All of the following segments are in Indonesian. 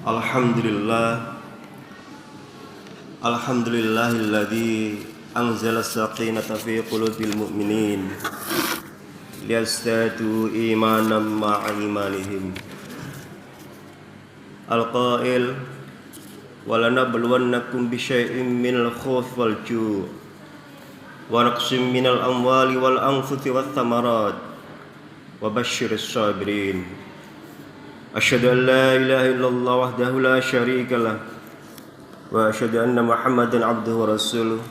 Alhamdulillah, alhamdulillahilladzi anzala as-sakinata fi qulubil mu'minin liyazdadu imanan ma'a imanihim. Al-qail walanabluwannakum bisyai'in minal khawfi wal ju' wa naqsim minal amwali wal anfusi wath thamarat wa basyyiris sabirin. Asyhadu an la ilaha illallah wahdahu la syarika lah wa asyhadu anna Muhammadan abduhu wa rasuluh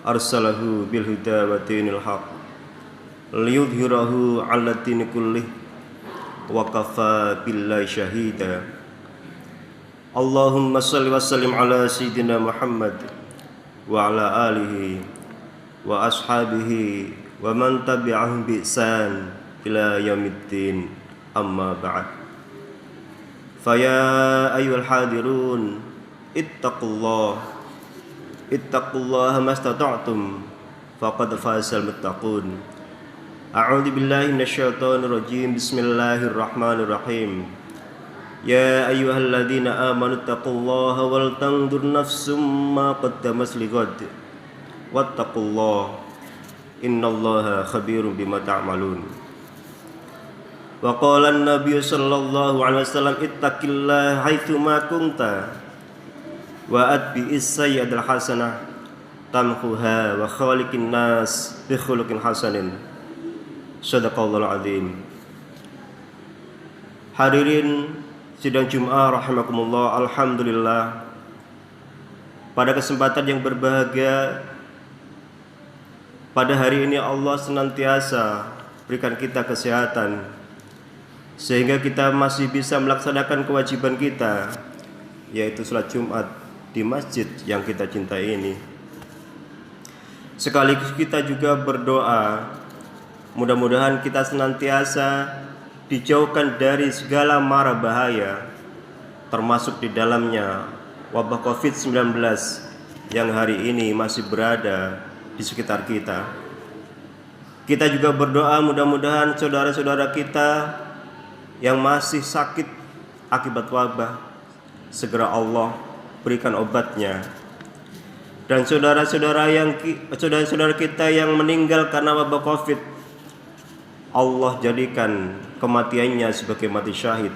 arsalahu bil huda wa dinil haq liyudhhirahu 'ala dini kullih wa kafa billahi syahida. Allahumma shalli wa sallim ala sayyidina Muhammad wa ala alihi wa ashabihi wa man tabi'ahum bi ihsan ila yaumiddin, amma ba'd. Faya ayyuhal hadirun ittaqullaha mastata'tum faqad fazal muttaqun. A'udzu billahi minasyaitonir rajim. Bismillahirrahmanirrahim. Ya ayyuhalladzina amanu taqullaha wal tanzur nafsum ma qaddamat lighad wattaqullaha innallaha khabirum bima ta'malun. Wa qala an-nabiy sallallahu alaihi wasallam ittaqillaha haitsu ma kunta wa atbi'is sayyi'atal hasanah tamhuha wa khaliqin nas bi khuluqin hasanin. Shadaqallahul azim. Hadirin sidang Jumat rahimakumullah, alhamdulillah, pada kesempatan yang berbahagia pada hari ini Allah senantiasa berikan kita kesehatan sehingga kita masih bisa melaksanakan kewajiban kita, yaitu salat Jumat di masjid yang kita cintai ini. Sekaligus kita juga berdoa mudah-mudahan kita senantiasa dijauhkan dari segala mara bahaya, termasuk di dalamnya wabah COVID-19 yang hari ini masih berada di sekitar kita. Kita juga berdoa mudah-mudahan saudara-saudara kita yang masih sakit akibat wabah segera Allah berikan obatnya, dan saudara-saudara kita yang meninggal karena wabah Covid, Allah jadikan kematiannya sebagai mati syahid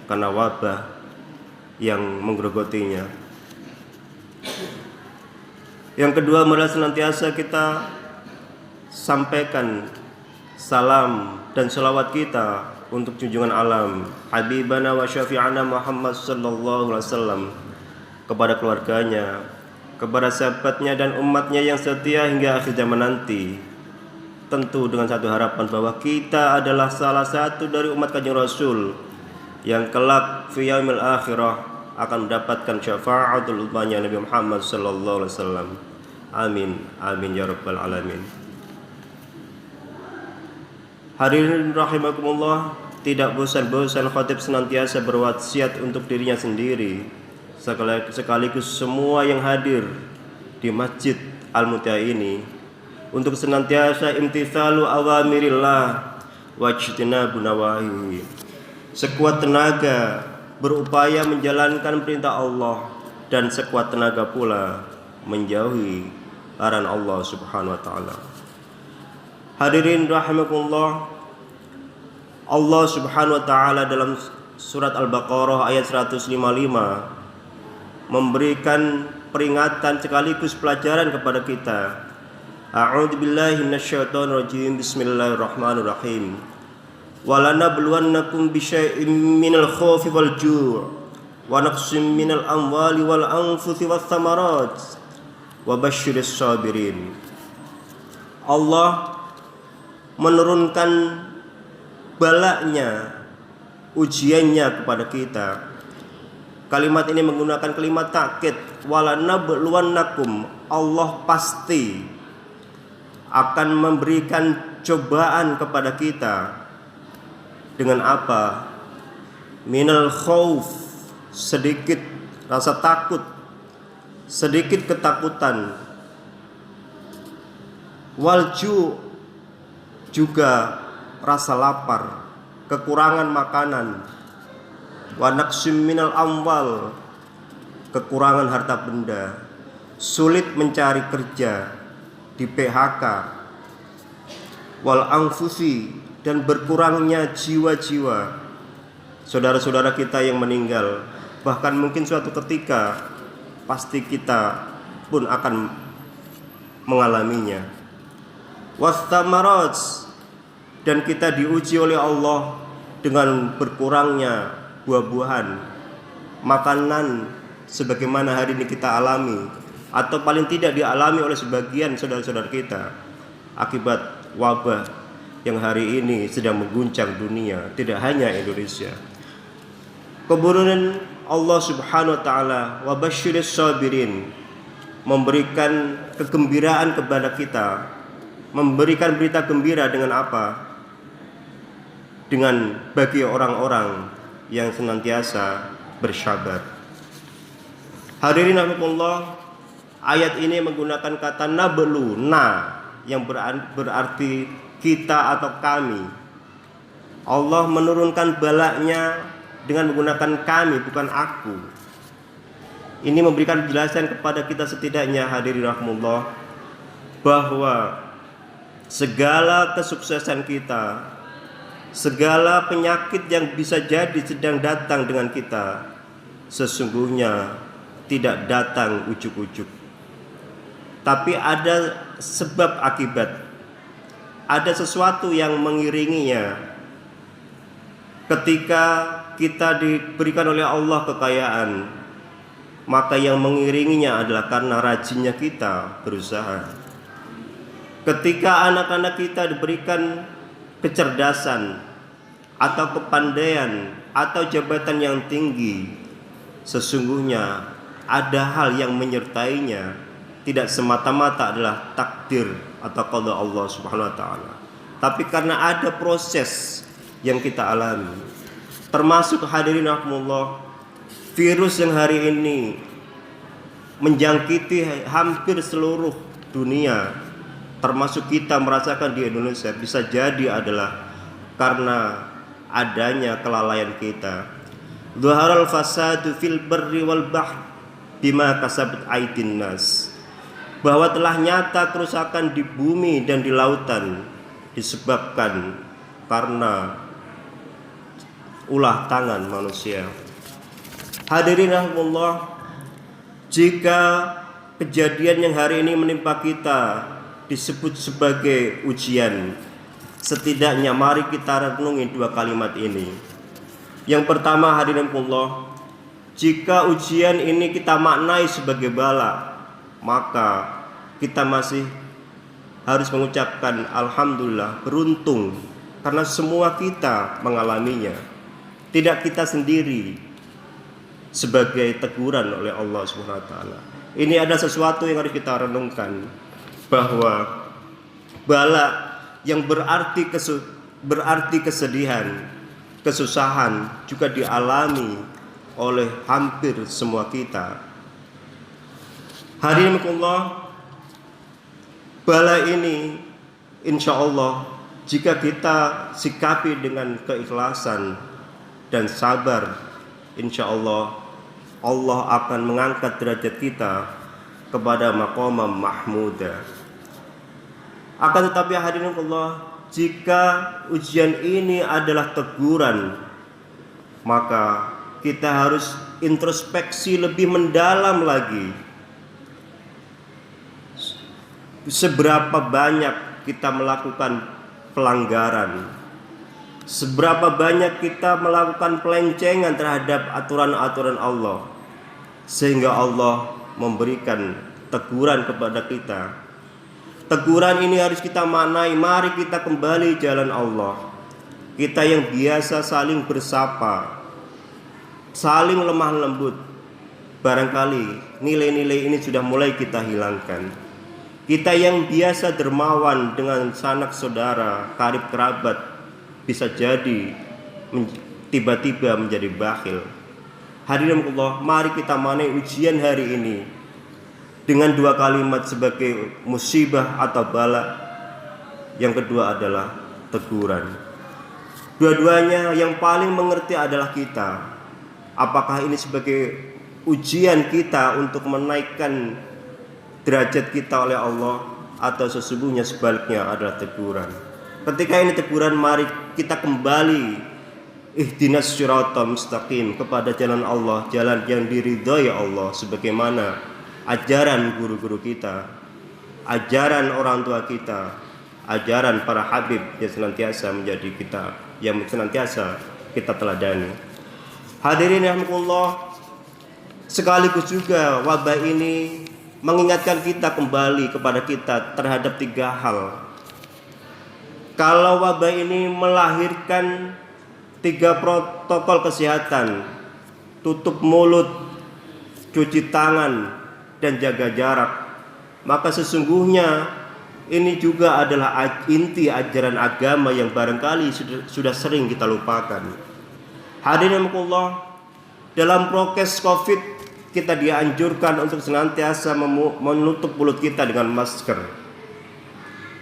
karena wabah yang menggerogotinya. Yang kedua, adalah senantiasa kita sampaikan salam dan salawat kita untuk junjungan alam Habibana wa syafi'ana Muhammad sallallahu alaihi wasallam, kepada keluarganya, kepada sahabatnya dan umatnya yang setia hingga akhir zaman nanti. Tentu dengan satu harapan bahwa kita adalah salah satu dari umat Kanjeng Rasul yang kelak fi yaumil akhirah akan mendapatkan syafaatul uzmanya Nabi Muhammad sallallahu alaihi wasallam. Amin amin ya rabbal alamin. Hadirin rahimakumullah, tidak bosan-bosan khatib senantiasa berwasiat untuk dirinya sendiri sekaligus semua yang hadir di Masjid Al-Mutia ini untuk senantiasa imtithalu awamirillah wajtinabu nawahi, sekuat tenaga berupaya menjalankan perintah Allah dan sekuat tenaga pula menjauhi larangan Allah Subhanahu wa taala. Hadirin rahimakumullah, Allah Subhanahu wa taala dalam surat Al-Baqarah ayat 155 memberikan peringatan sekaligus pelajaran kepada kita. A'udzu billahi minasyaitonir rajim. Bismillahirrahmanirrahim. Walanabluwannakum bisyai'in minal khawfi wal ju' wa naqsim minal amwali wal anfusi wath thamarat wa basyyiris sabirin. Allah menurunkan balanya, ujiannya kepada kita. Kalimat ini menggunakan kalimat takkid, walanabluwannakum. Allah pasti akan memberikan cobaan kepada kita. Dengan apa? Minal khauf, sedikit rasa takut, sedikit ketakutan. Wal ju', juga rasa lapar, kekurangan makanan. wa naqsim minal amwal, kekurangan harta benda, sulit mencari kerja, di PHK, wal anfusi, dan berkurangnya jiwa-jiwa saudara-saudara kita yang meninggal. Bahkan mungkin suatu ketika pasti kita pun akan mengalaminya. Wathamarat, dan kita diuji oleh Allah dengan berkurangnya buah-buahan, makanan sebagaimana hari ini kita alami, atau paling tidak dialami oleh sebagian saudara-saudara kita akibat wabah yang hari ini sedang mengguncang dunia, tidak hanya Indonesia. Kemudian Allah Subhanahu wa taala wa basyiris sabirin, memberikan kegembiraan kepada kita, memberikan berita gembira dengan apa? Dengan bagi orang-orang yang senantiasa bersabar. Hadirin rahimakumullah, ayat ini menggunakan kata nablu, yang berarti kita atau kami. Allah menurunkan balanya dengan menggunakan kami, bukan aku. Ini memberikan penjelasan kepada kita setidaknya, hadirin rahimakumullah, bahwa segala kesuksesan kita, segala penyakit yang bisa jadi sedang datang dengan kita, sesungguhnya tidak datang ujuk-ujuk, tapi ada sebab akibat, ada sesuatu yang mengiringinya. Ketika kita diberikan oleh Allah kekayaan, maka yang mengiringinya adalah karena rajinnya kita berusaha. Ketika anak-anak kita diberikan kecerdasan atau kepandaian atau jabatan yang tinggi, sesungguhnya ada hal yang menyertainya, tidak semata-mata adalah takdir atau qada Allah Subhanahu wa taala, tapi karena ada proses yang kita alami. Termasuk hadirin rahimakumullah, virus yang hari ini menjangkiti hampir seluruh dunia, termasuk kita merasakan di Indonesia, bisa jadi adalah karena adanya kelalaian kita. Dhaharal fasadu fil barri wal bahr bima kasabat aydin nas, bahwa telah nyata kerusakan di bumi dan di lautan disebabkan karena ulah tangan manusia. Hadirin rahimakumullah, jika kejadian yang hari ini menimpa kita disebut sebagai ujian, setidaknya mari kita renungi dua kalimat ini. Yang pertama, hadirin rahimakumullah, jika ujian ini kita maknai sebagai bala, maka kita masih harus mengucapkan alhamdulillah, beruntung, karena semua kita mengalaminya. Tidak kita sendiri, sebagai teguran oleh Allah Subhanahu wa taala. Ini ada sesuatu yang harus kita renungkan, bahwa bala yang berarti kesedihan, kesusahan juga dialami oleh hampir semua kita. Hadirin rahimakumullah, bala ini insya Allah jika kita sikapi dengan keikhlasan dan sabar, insya Allah Allah akan mengangkat derajat kita kepada maqamam mahmuda. Akan tetapi hadirin Allah, jika ujian ini adalah teguran, maka kita harus introspeksi lebih mendalam lagi. Seberapa banyak kita melakukan pelanggaran, seberapa banyak kita melakukan pelencengan terhadap aturan-aturan Allah, sehingga Allah memberikan teguran kepada kita. Teguran ini harus kita maknai, mari kita kembali jalan Allah. Kita yang biasa saling bersapa, saling lemah lembut, barangkali nilai-nilai ini sudah mulai kita hilangkan. Kita yang biasa dermawan dengan sanak saudara, karib kerabat, bisa jadi tiba-tiba menjadi bakhil. Hadirin Allah, mari kita maknai ujian hari ini dengan dua kalimat sebagai musibah atau bala. Yang kedua adalah teguran. Dua-duanya yang paling mengerti adalah kita. Apakah ini sebagai ujian kita untuk menaikkan derajat kita oleh Allah, atau sesungguhnya sebaliknya adalah teguran? Ketika ini teguran, mari kita kembali ihdinas siratal mustaqim, kepada jalan Allah, jalan yang diridhai Allah, sebagaimana ajaran guru-guru kita, ajaran orang tua kita, ajaran para habib yang senantiasa menjadi kita, yang senantiasa kita teladani. Hadirin rahimakumullah, sekaligus juga wabah ini mengingatkan kita kembali kepada kita terhadap 3 hal. Kalau wabah ini melahirkan 3 protokol kesehatan, tutup mulut, cuci tangan, dan jaga jarak, maka sesungguhnya ini juga adalah inti ajaran agama yang barangkali sudah sering kita lupakan. Hadirin rahimakumullah, dalam prokes Covid kita dianjurkan untuk senantiasa menutup mulut kita dengan masker.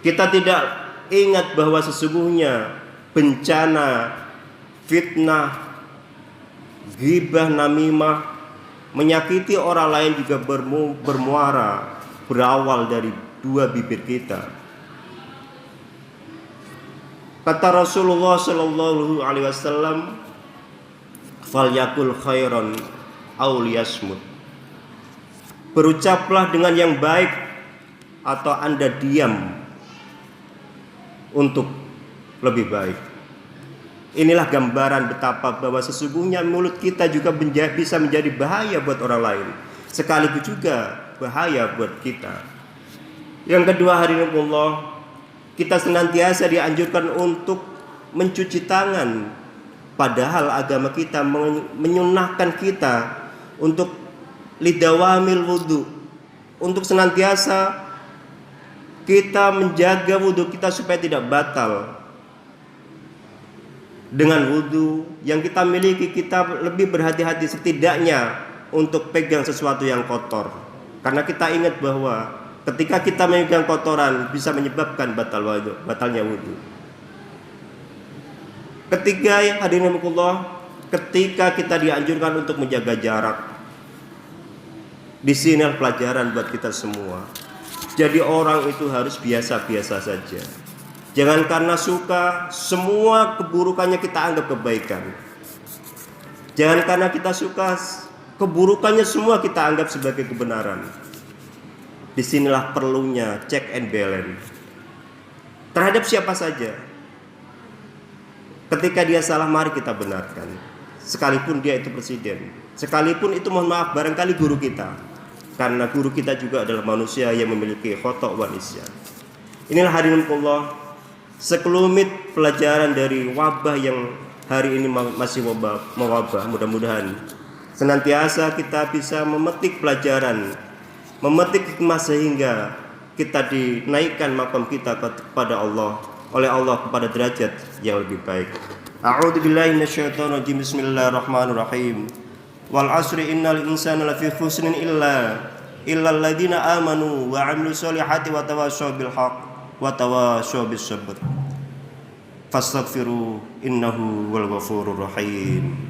Kita tidak ingat bahwa sesungguhnya bencana, fitnah, ghibah, namimah, menyakiti orang lain juga bermuara, berawal dari 2 bibir kita. Kata Rasulullah sallallahu alaihi wasallam, falyakul khairan aw liyasmut. Berucaplah dengan yang baik atau Anda diam untuk lebih baik. Inilah gambaran betapa bahwa sesungguhnya mulut kita juga bisa menjadi bahaya buat orang lain, sekaligus juga bahaya buat kita. Yang kedua, hadirin Allah, kita senantiasa dianjurkan untuk mencuci tangan, padahal agama kita menyunahkan kita untuk lidawamil wudu, untuk senantiasa kita menjaga wudu kita supaya tidak batal. Dengan wudu yang kita miliki, kita lebih berhati-hati setidaknya untuk pegang sesuatu yang kotor, karena kita ingat bahwa ketika kita memegang kotoran bisa menyebabkan batalnya wudu. Ketiga, hadirin rahimakumullah, ketika kita dianjurkan untuk menjaga jarak, di sini pelajaran buat kita semua. Jadi orang itu harus biasa-biasa saja. Jangan karena suka semua keburukannya kita anggap kebaikan. Jangan karena kita suka keburukannya semua kita anggap sebagai kebenaran. Disinilah perlunya check and balance terhadap siapa saja. Ketika dia salah, mari kita benarkan, sekalipun dia itu presiden, sekalipun itu mohon maaf barangkali guru kita, karena guru kita juga adalah manusia yang memiliki khata' wa nisyan. Inilah hadirin Allah, sekelumit pelajaran dari wabah yang hari ini masih mewabah. Mudah-mudahan senantiasa kita bisa memetik pelajaran, memetik hikmah, sehingga kita dinaikkan makam kita kepada Allah, oleh Allah kepada derajat yang lebih baik. A'udzu billahi minasyaitonir rajim. Bismillahirrahmanirrahim. Wal 'asri innal insana lafi khusrin illa alladziina aamanu wa 'amilus solihati wa tawassaw bil haqq wa tawassaw bis sabr. Fastaghfiru innahu wal ghafurur rahim.